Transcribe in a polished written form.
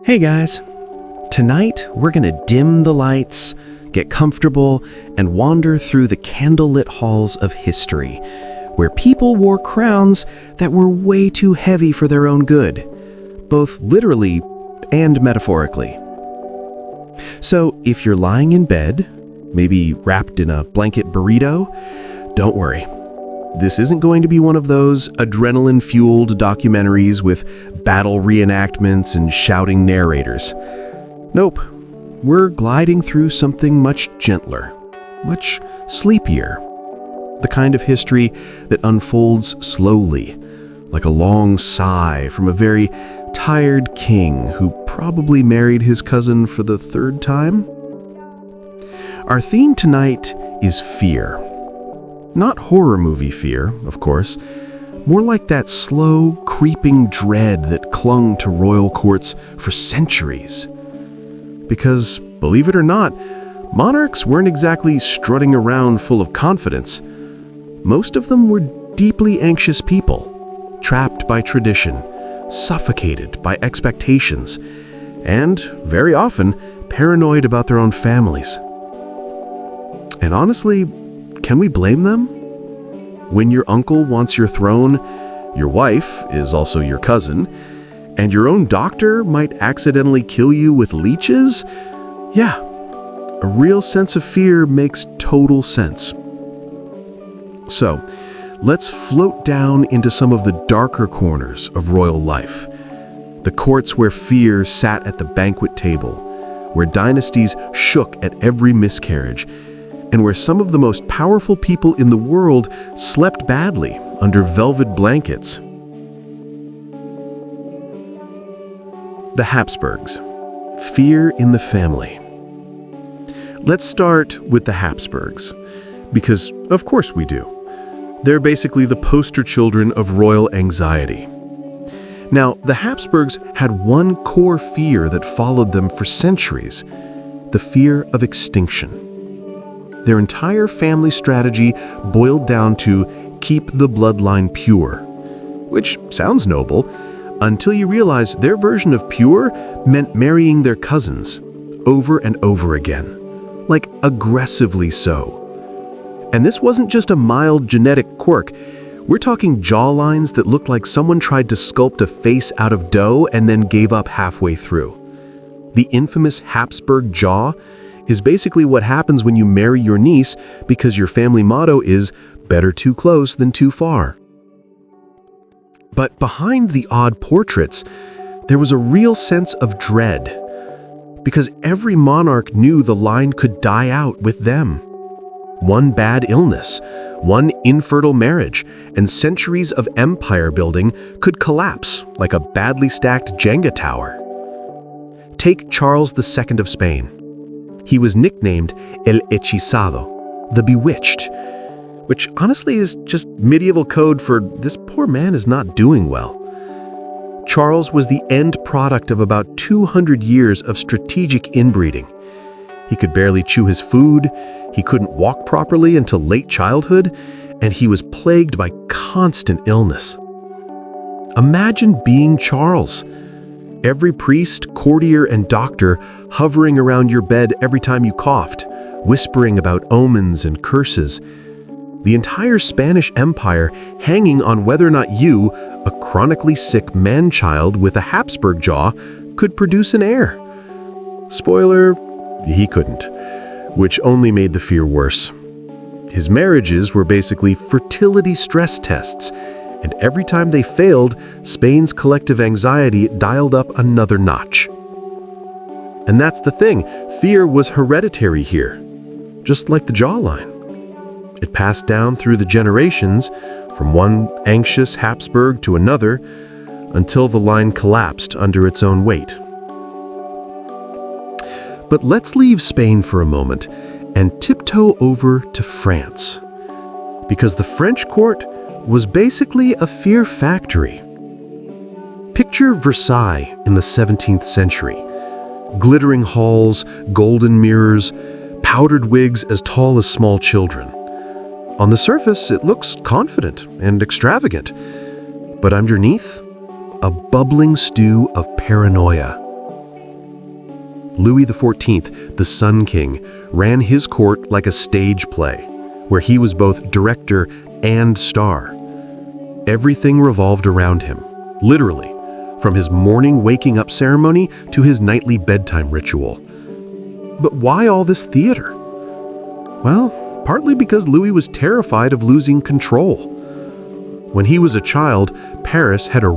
Hey guys, tonight we're gonna dim the lights, get comfortable, and wander through the candlelit halls of history, where people wore crowns that were way too heavy for their own good, both literally and metaphorically. So if you're lying in bed, maybe wrapped in a blanket burrito, don't worry. This isn't going to be one of those adrenaline-fueled documentaries with battle reenactments and shouting narrators. Nope, we're gliding through something much gentler, much sleepier. The kind of history that unfolds slowly, like a long sigh from a very tired king who probably married his cousin for the third time. Our theme tonight is fear. Not horror movie fear, of course, more like that slow, creeping dread that clung to royal courts for centuries. Because, believe it or not, monarchs weren't exactly strutting around full of confidence. Most of them were deeply anxious people, trapped by tradition, suffocated by expectations, and, very often, paranoid about their own families. And honestly, can we blame them? When your uncle wants your throne, your wife is also your cousin, and your own doctor might accidentally kill you with leeches? Yeah, a real sense of fear makes total sense. So, let's float down into some of the darker corners of royal life. The courts where fear sat at the banquet table, where dynasties shook at every miscarriage, and where some of the most powerful people in the world slept badly under velvet blankets. The Hapsburgs. Fear in the family. Let's start with the Hapsburgs, because of course we do. They're basically the poster children of royal anxiety. Now, the Habsburgs had one core fear that followed them for centuries: the fear of extinction. Their entire family strategy boiled down to keep the bloodline pure, which sounds noble until you realize their version of pure meant marrying their cousins over and over again, like aggressively so. And this wasn't just a mild genetic quirk. We're talking jawlines that looked like someone tried to sculpt a face out of dough and then gave up halfway through. The infamous Hapsburg jaw is basically what happens when you marry your niece because your family motto is better too close than too far. But behind the odd portraits, there was a real sense of dread, because every monarch knew the line could die out with them. One bad illness, one infertile marriage, and centuries of empire building could collapse like a badly stacked Jenga tower. Take Charles II of Spain. He was nicknamed El Hechizado, the Bewitched, which honestly is just medieval code for this poor man is not doing well. Charles was the end product of about 200 years of strategic inbreeding. He could barely chew his food, he couldn't walk properly until late childhood, and he was plagued by constant illness. Imagine being Charles. Every priest, courtier, and doctor hovering around your bed every time you coughed, whispering about omens and curses. The entire Spanish Empire hanging on whether or not you, a chronically sick man-child with a Habsburg jaw, could produce an heir. Spoiler, he couldn't, which only made the fear worse. His marriages were basically fertility stress tests, and every time they failed, Spain's collective anxiety dialed up another notch. And that's the thing, fear was hereditary here, just like the jawline. It passed down through the generations, from one anxious Habsburg to another, until the line collapsed under its own weight. But let's leave Spain for a moment and tiptoe over to France, because the French court was basically a fear factory. Picture Versailles in the 17th century. Glittering halls, golden mirrors, powdered wigs as tall as small children. On the surface, it looks confident and extravagant, but underneath, a bubbling stew of paranoia. Louis XIV, the Sun King, ran his court like a stage play, where he was both director and star. Everything revolved around him, literally, from his morning waking up ceremony to his nightly bedtime ritual. But why all this theater? Well, partly because Louis was terrified of losing control. When he was a child, Paris had a